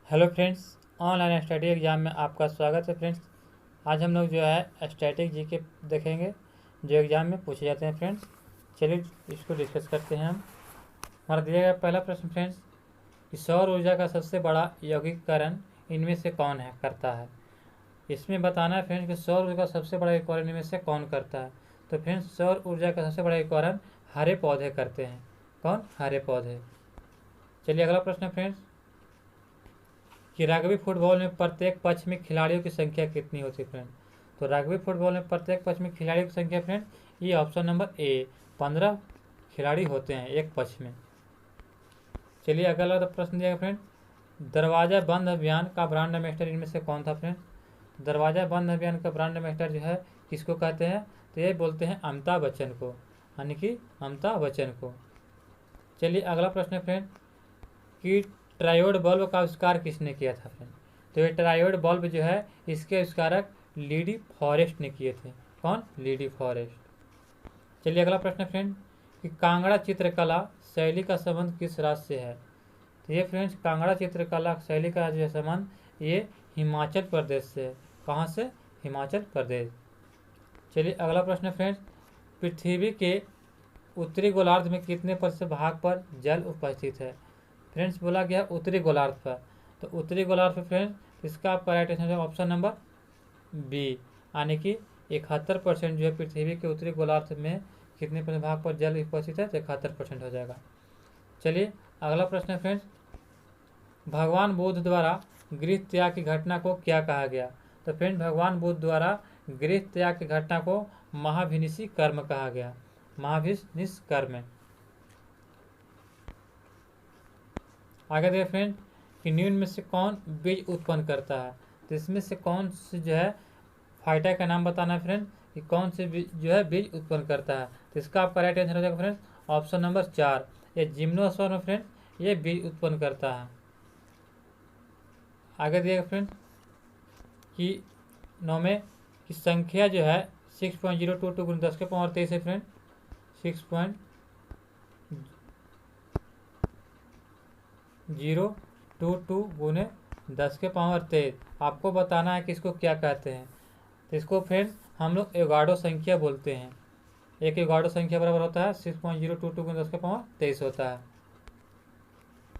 Hello friends, online study exam में आपका स्वागत है फ्रेंड्स। आज हम लोग जो है स्टैटिक जीके देखेंगे जो एग्ज़ाम में पूछे जाते हैं फ्रेंड्स। चलिए इसको डिस्कस करते हैं हम। हमारा दिया गया पहला प्रश्न फ्रेंड्स कि सौर ऊर्जा का सबसे बड़ा यौगिकीकरण इनमें से कौन है करता है। इसमें बताना है फ्रेंड्स कि सौर ऊर्जा का सबसे बड़ा यौगिकीकरण इनमें से कौन करता है। तो फ्रेंड्स सौर ऊर्जा का सबसे बड़ा यौगिकीकरण हरे पौधे करते हैं। कौन? हरे पौधे। चलिए अगला प्रश्न है फ्रेंड्स कि रग्बी फुटबॉल में प्रत्येक पक्ष में खिलाड़ियों की संख्या कितनी होती है फ्रेंड। तो रग्बी फुटबॉल में प्रत्येक पक्ष में खिलाड़ियों की संख्या फ्रेंड, ये ऑप्शन नंबर ए 15 खिलाड़ी होते हैं एक पक्ष में। चलिए अगला प्रश्न दिया फ्रेंड, दरवाजा बंद अभियान का ब्रांड एम्बेसडर इनमें से कौन था फ्रेंड। दरवाजा बंद अभियान का ब्रांड एम्बेसडर जो है किसको कहते हैं, तो ये बोलते हैं अमिताभ बच्चन को, यानी कि अमिताभ बच्चन को। चलिए अगला प्रश्न है फ्रेंड कि ट्रायोड बल्ब का आविष्कार किसने किया था फ्रेंड। तो ये ट्रायोड बल्ब जो है इसके आविष्कारक लीडी फॉरेस्ट ने किए थे। कौन? लीडी फॉरेस्ट। चलिए अगला प्रश्न फ्रेंड कि कांगड़ा चित्रकला शैली का संबंध किस राज्य से है। तो ये फ्रेंड्स कांगड़ा चित्रकला शैली का जो संबंध ये हिमाचल प्रदेश से है। कहाँ से? हिमाचल प्रदेश। चलिए अगला प्रश्न फ्रेंड्स, पृथ्वी के उत्तरी गोलार्ध में कितने प्रतिशत भाग पर जल उपस्थित है। फ्रेंड्स बोला गया उत्तरी गोलार्ध पर, तो उत्तरी गोलार्ध पर फ्रेंड्स इसका आपका राइट आंसर है ऑप्शन नंबर बी, यानी कि 71% जो है पृथ्वी के उत्तरी गोलार्ध में कितने प्रतिशत भाग पर जल उपस्थित है, तो 71% हो जाएगा। चलिए अगला प्रश्न है फ्रेंड्स, भगवान बुद्ध द्वारा गृह त्याग की घटना को क्या कहा गया। तो फ्रेंड भगवान बुद्ध द्वारा गृह त्याग की घटना को महाभिनिषी कर्म कहा गया। महाभिनिषी कर्म। आगे देखिए फ्रेंड कि निम्न में से कौन बीज उत्पन्न करता है। तो इसमें से कौन से जो है फाइटा का नाम बताना है फ्रेंड कि कौन से जो है बीज उत्पन्न करता है। तो इसका आपका राइट आंसर हो जाएगा फ्रेंड ऑप्शन नंबर 4, ये जिम्नोस्पर्म फ्रेंड ये बीज उत्पन्न करता है। आगे दिएगा फ्रेंड कि 9 में की संख्या जो है 6.022 गुण 10 के पावर 23 है फ्रेंड। 6.022 गुने 10 के पावर 23 आपको बताना है कि इसको क्या कहते हैं। तो इसको फ्रेंड्स हम लोग एवोगाड्रो संख्या बोलते हैं। एक एवोगाड्रो संख्या बराबर होता है 6.022 गुने 10 के पावर 23 होता है।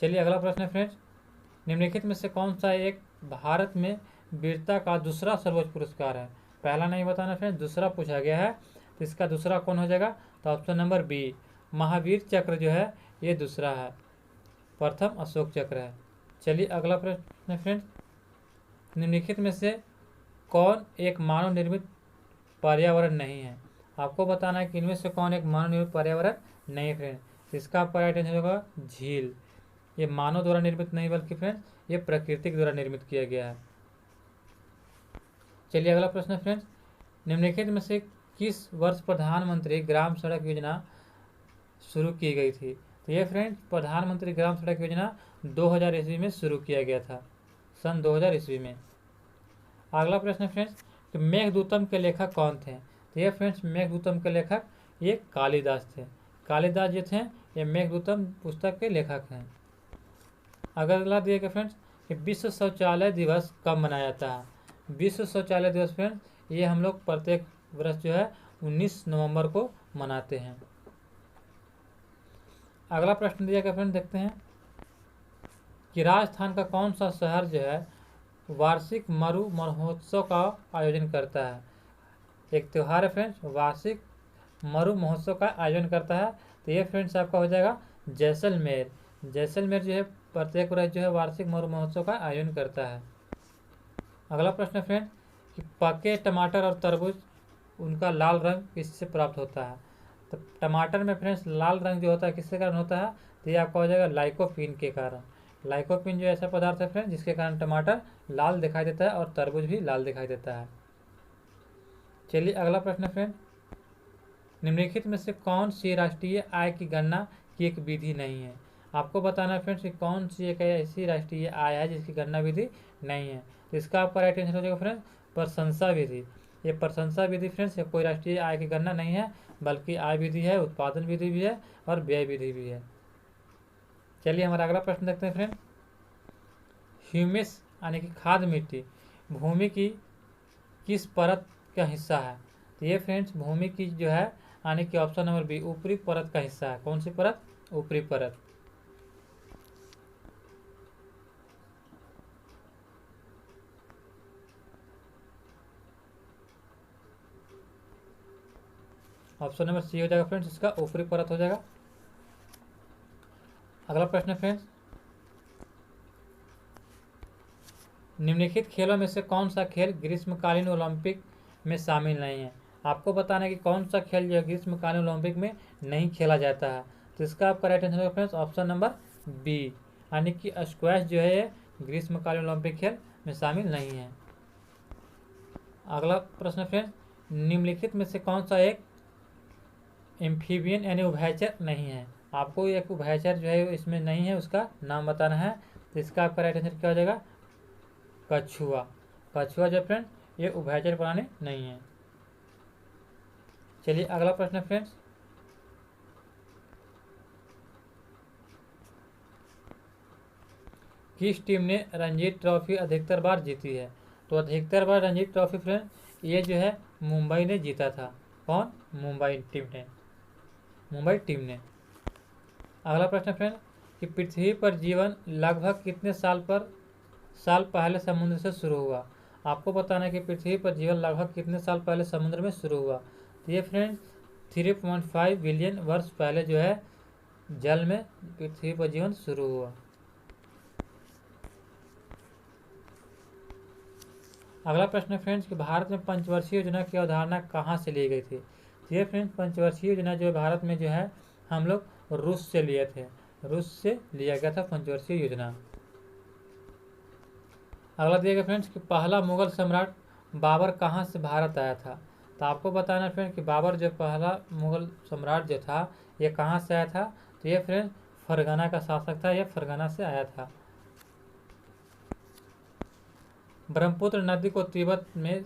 चलिए अगला प्रश्न है फ्रेंड्स, निम्नलिखित में से कौन सा एक भारत में वीरता का दूसरा सर्वोच्च पुरस्कार है। पहला नहीं बताना फ्रेंड्स, दूसरा पूछा गया है, तो इसका दूसरा कौन हो जाएगा, तो ऑप्शन नंबर बी महावीर चक्र जो है ये दूसरा है, प्रथम अशोक चक्र है। चलिए अगला प्रश्न है फ्रेंड्स, निम्नलिखित में से कौन एक मानव निर्मित पर्यावरण नहीं है। आपको बताना है कि इनमें से कौन एक मानव निर्मित पर्यावरण नहीं है फ्रेंड। इसका आपका राइट आंसर होगा झील। ये मानव द्वारा निर्मित नहीं बल्कि फ्रेंड्स ये प्रकृति द्वारा निर्मित किया गया है। चलिए अगला प्रश्न फ्रेंड्स, निम्नलिखित में से किस वर्ष प्रधानमंत्री ग्राम सड़क योजना शुरू की गई थी। तो ये फ्रेंड्स प्रधानमंत्री ग्राम सड़क योजना 2000 ईस्वी में शुरू किया गया था, सन 2000 ईस्वी में। अगला प्रश्न फ्रेंड्स कि मेघदूतम के लेखक कौन थे। तो ये फ्रेंड्स मेघदूतम के लेखक ये कालिदास थे। कालिदास जो थे ये मेघदूतम पुस्तक के लेखक हैं। अगला दिया गया फ्रेंड्स कि विश्व शौचालय दिवस कब मनाया जाता है। विश्व शौचालय दिवस फ्रेंड्स ये हम लोग प्रत्येक वर्ष जो है 19 नवंबर को मनाते हैं। अगला प्रश्न दिया गया फ्रेंड, देखते हैं कि राजस्थान का कौन सा शहर जो है वार्षिक मरु महोत्सव का आयोजन करता है। एक त्यौहार है फ्रेंड्स वार्षिक मरु महोत्सव का आयोजन करता है, तो ये फ्रेंड्स आपका हो जाएगा जैसलमेर। जैसलमेर जो है प्रत्येक वर्ष जो है वार्षिक मरु महोत्सव का आयोजन करता है। अगला प्रश्न फ्रेंड कि पके टमाटर और तरबूज उनका लाल रंग किससे प्राप्त होता है। तो टमाटर में फ्रेंड्स लाल रंग जो होता है किसके कारण होता है, तो ये आपका हो जाएगा लाइकोपीन के कारण। लाइकोपीन जो ऐसा पदार्थ है फ्रेंड जिसके कारण टमाटर लाल दिखाई देता है और तरबूज भी लाल दिखाई देता है। चलिए अगला प्रश्न फ्रेंड, निम्नलिखित में से कौन सी राष्ट्रीय आय की गणना की एक विधि नहीं है। आपको बताना है फ्रेंड्स कि कौन सी एक ऐसी राष्ट्रीय आय है जिसकी गणना विधि नहीं है। तो इसका आपका राइट आंसर हो जाएगा फ्रेंड्स प्रशंसा विधि। ये प्रशंसा विधि फ्रेंड्स कोई राष्ट्रीय आय की गणना नहीं है बल्कि आय विधि है, उत्पादन विधि भी है और व्यय विधि भी है। चलिए हमारा अगला प्रश्न देखते हैं फ्रेंड, ह्यूमस यानी कि खाद मिट्टी भूमि की किस परत का हिस्सा है? तो ये फ्रेंड्स भूमि की जो है यानी कि ऑप्शन नंबर बी ऊपरी परत का हिस्सा है। कौन सी परत? ऊपरी परत। ऑप्शन नंबर सी हो जाएगा फ्रेंड्स, इसका ऊपरी परत हो जाएगा। अगला प्रश्न है फ्रेंड्स, निम्नलिखित खेलों में से कौन सा खेल ग्रीष्मकालीन ओलंपिक में शामिल नहीं है? आपको बताना है कि कौन सा खेल जो है ग्रीष्मकालीन ओलंपिक में नहीं खेला जाता है। तो इसका आपका राइट आंसर होगा फ्रेंड्स ऑप्शन नंबर बी, यानी कि स्क्वैश जो है ये ग्रीष्मकालीन ओलंपिक खेल में शामिल नहीं है। अगला प्रश्न फ्रेंड्स, निम्नलिखित में से कौन सा एक एम्फीबियन यानी उभयचर नहीं है? आपको एक उभयचर जो है इसमें नहीं है, उसका नाम बताना है। तो इसका आपका राइट आंसर क्या हो जाएगा? कछुआ। कछुआ जो फ्रेंड ये उभयचर प्राणी नहीं है। चलिए अगला प्रश्न फ्रेंड्स, किस टीम ने रणजी ट्रॉफी अधिकतर बार जीती है? तो अधिकतर बार रणजी ट्रॉफी फ्रेंड ये जो है मुंबई ने जीता था। कौन? मुंबई टीम ने। अगला प्रश्न फ्रेंड, कि पृथ्वी पर जीवन लगभग कितने साल पहले समुद्र से शुरू हुआ? आपको बताना है कि पृथ्वी पर जीवन लगभग कितने साल पहले समुद्र में शुरू हुआ। तो ये फ्रेंड 3.5 बिलियन वर्ष पहले जो है जल में पृथ्वी पर जीवन शुरू हुआ। अगला प्रश्न फ्रेंड्स, कि भारत में पंचवर्षीय योजना की अवधारणा कहाँ से ली गई थी? तो ये फ्रेंड्स पंचवर्षीय योजना जो भारत में जो है हम लोग रूस से लिए थे, रूस से लिया गया था पंचवर्षीय योजना। अगला दिया गया फ्रेंड्स, कि पहला मुगल सम्राट बाबर कहाँ से भारत आया था? तो आपको बताना फ्रेंड कि बाबर जो पहला मुगल सम्राट जो था ये कहाँ से आया था? तो ये फ्रेंड फरगना का शासक था, ये फरगना से आया था। ब्रह्मपुत्र नदी को तिब्बत में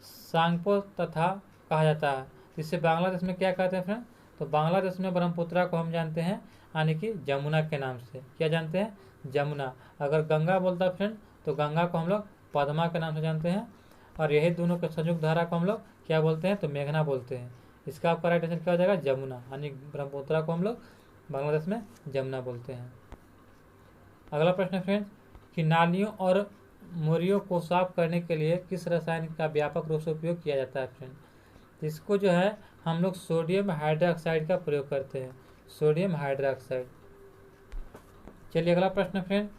सांगपो तथा कहा जाता है, जिसे बांग्लादेश में क्या कहते हैं फ्रेंड? तो बांग्लादेश में ब्रह्मपुत्रा को हम जानते हैं यानी कि जमुना के नाम से। क्या जानते हैं? जमुना। अगर गंगा बोलता है फ्रेंड तो गंगा को हम लोग पद्मा के नाम से जानते हैं, और यही दोनों के संयुक्त धारा को हम लोग क्या बोलते हैं? तो मेघना बोलते हैं। इसका आपका राइट आंसर क्या हो जाएगा? जमुना, यानी ब्रह्मपुत्रा को हम लोग बांग्लादेश में जमुना बोलते हैं। अगला प्रश्न फ्रेंड्स, कि नालियों और मोरियों को साफ करने के लिए किस रसायन का व्यापक रूप से उपयोग किया जाता है फ्रेंड? इसको जो है हम लोग सोडियम हाइड्रोक्साइड का प्रयोग करते हैं, सोडियम हाइड्रोक्साइड। चलिए अगला प्रश्न फ्रेंड,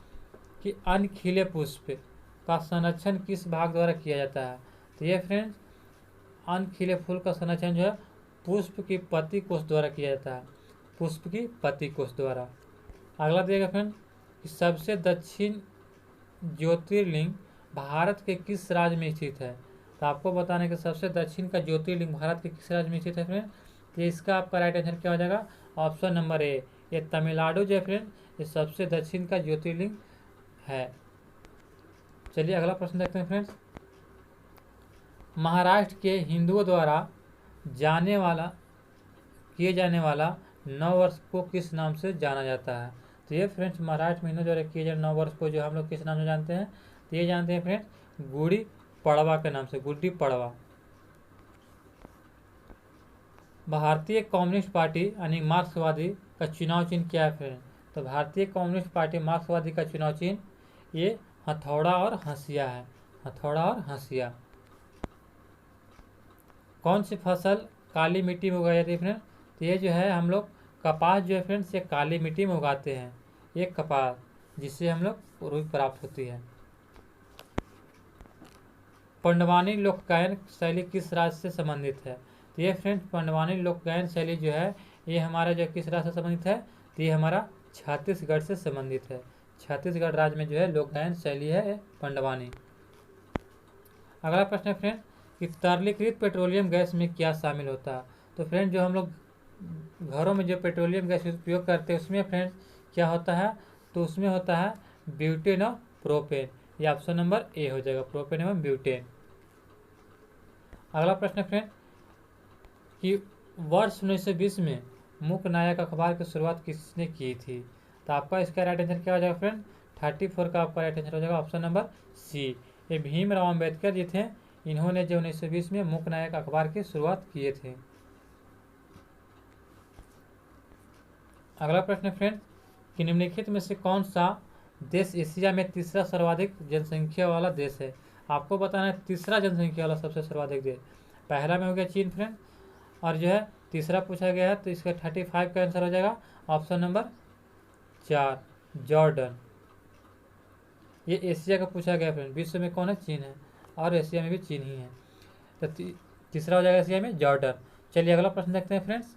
कि अन्य खिले पुष्प का संरक्षण किस भाग द्वारा किया जाता है? तो ये फ्रेंड अन्य खिले फूल का संरक्षण जो है पुष्प की पत्ती कोष द्वारा किया जाता है, पुष्प की पत्ती कोष द्वारा। अगला दिएगा फ्रेंड, कि सबसे दक्षिण ज्योतिर्लिंग भारत के किस राज्य में स्थित है? तो आपको बताना है कि सबसे दक्षिण का ज्योतिर्लिंग भारत के किस राज्य में स्थित है फ्रेंड? तो इसका आपका राइट आंसर क्या हो जाएगा? ऑप्शन नंबर ए, ये तमिलनाडु जो है फ्रेंड ये सबसे दक्षिण का ज्योतिर्लिंग है। चलिए अगला प्रश्न देखते हैं फ्रेंड्स, महाराष्ट्र के हिंदुओं द्वारा किए जाने वाला नव वर्ष को किस नाम से जाना जाता है? तो ये फ्रेंड्स महाराष्ट्र में हिंदुओं द्वारा किए जाने नव वर्ष को जो हम लोग किस नाम से जानते हैं? तो ये जानते हैं फ्रेंड्स गुड़ी पड़वा के नाम से, गुड्डी पड़वा। भारतीय कम्युनिस्ट पार्टी यानी मार्क्सवादी का चुनाव चिन्ह क्या है फ्रेंड? तो भारतीय कम्युनिस्ट पार्टी मार्क्सवादी का चुनाव चिन्ह ये हथौड़ा और हंसिया है, हथौड़ा और हंसिया। कौन सी फसल काली मिट्टी में उगाई जाती है फ्रेंड? तो ये जो है हम लोग कपास जो है फ्रेंड्स ये काली मिट्टी में उगाते हैं, ये कपास जिससे हम लोग रुई प्राप्त होती है। पंडवानी लोक गायन शैली किस राज्य से संबंधित है? तो ये फ्रेंड्स पंडवानी लोक गायन शैली जो है ये हमारा जो किस राज्य से संबंधित है? तो ये हमारा छत्तीसगढ़ से संबंधित है, छत्तीसगढ़ राज्य में जो है लोक गायन शैली है पंडवानी। अगला प्रश्न है फ्रेंड, कि तरलीकृत पेट्रोलियम गैस में क्या शामिल होता है? तो फ्रेंड जो हम लोग घरों में जो पेट्रोलियम गैस उपयोग करते हैं उसमें फ्रेंड्स क्या होता है? तो उसमें होता है ब्यूटेन और प्रोपेन, ये ऑप्शन नंबर ए हो जाएगा, प्रोपेन एवं ब्यूटेन। अगला प्रश्न फ्रेंड, कि वर्ष 1920 में मूक नायक अखबार की शुरुआत किसने की थी? तो आपका इसका राइट आंसर क्या हो जाएगा फ्रेंड? 34 का आपका राइट आंसर हो जाएगा ऑप्शन नंबर सी। ये भीमराव अम्बेडकर जी थे, इन्होंने जो 1920 में मूक नायक अखबार की शुरुआत किए थे। अगला प्रश्न फ्रेंड्स कि निम्नलिखित में से कौन सा देश एशिया में तीसरा सर्वाधिक जनसंख्या वाला देश है। आपको बताना है तीसरा जनसंख्या वाला सबसे सर्वाधिक देश। पहला में हो गया चीन फ्रेंड, और जो है तीसरा पूछा गया है तो इसका 35 का आंसर हो जाएगा ऑप्शन नंबर 4 जॉर्डन। ये एशिया का पूछा गया फ्रेंड, विश्व में कौन है, चीन है, और एशिया में भी चीन ही है, तो तीसरा हो जाएगा एशिया में जॉर्डन। चलिए अगला प्रश्न देखते हैं फ्रेंड्स,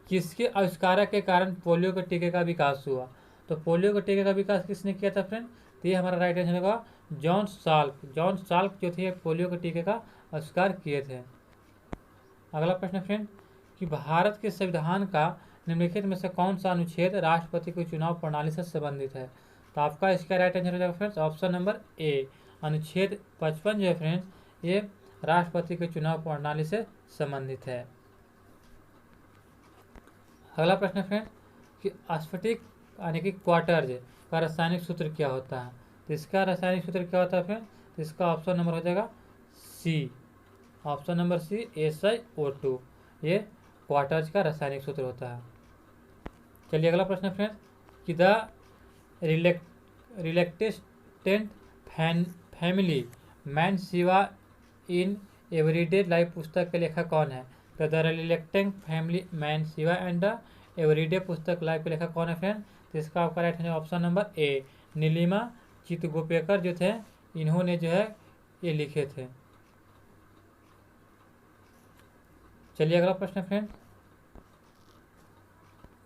किसके आविष्कार के कारण पोलियो के टीके का विकास हुआ। तो पोलियो के टीके का विकास किसने किया था फ्रेंड, तो ये हमारा राइट आंसर होगा जॉन साल्क। जॉन साल्क जो थे पोलियो के टीके का आविष्कार किए थे। अगला प्रश्न फ्रेंड कि भारत के संविधान का निम्नलिखित में से कौन सा अनुच्छेद राष्ट्रपति की चुनाव प्रणाली से संबंधित है। तो आपका इसका राइट आंसर हो जाएगा फ्रेंड्स ऑप्शन नंबर ए, अनुच्छेद 55 जो है फ्रेंड्स ये राष्ट्रपति के चुनाव प्रणाली से संबंधित है। अगला प्रश्न फ्रेंड कि स्फटिक यानी कि क्वार्टर्ज का रासायनिक सूत्र क्या होता है। तो इसका रासायनिक सूत्र क्या होता है फ्रेंड, तो इसका ऑप्शन नंबर हो जाएगा सी, ऑप्शन नंबर सी SiO2, ये क्वार्टर्ज का रासायनिक सूत्र होता है। चलिए अगला प्रश्न फ्रेंड कि the reluctant family man Shiva in everyday life पुस्तक के लेखक कौन है। तो the reluctant family man Shiva and the everyday पुस्तक लाइफ के लेखक कौन है फ्रेंड, तो इसका आपका right answer option number A Nilima Chitgopekar जो थे, इन्होंने जो है ये लिखे थे। चलिए अगला प्रश्न फ्रेंड,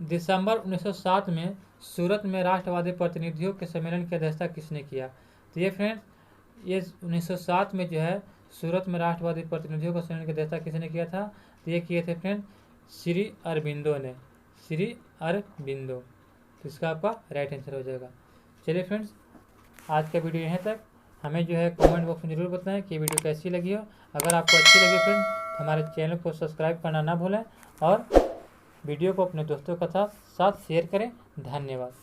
दिसंबर 1907 में सूरत में राष्ट्रवादी प्रतिनिधियों के सम्मेलन की अध्यक्षता किसने किया। तो ये फ्रेंड ये 1907 में जो है सूरत में राष्ट्रवादी प्रतिनिधियों के सम्मेलन की अध्यक्षता किसने किया था, तो ये किए थे फ्रेंड श्री अरबिंदो ने, श्री अरबिंदो। तो इसका आपका राइट आंसर हो जाएगा। चलिए फ्रेंड्स आज का वीडियो यहाँ तक। हमें जो है कमेंट बॉक्स में जरूर बताएं कि वीडियो कैसी लगी हो। अगर आपको अच्छी लगी फ्रेंड तो हमारे चैनल को सब्सक्राइब करना ना भूलें और वीडियो को अपने दोस्तों के साथ शेयर करें। धन्यवाद।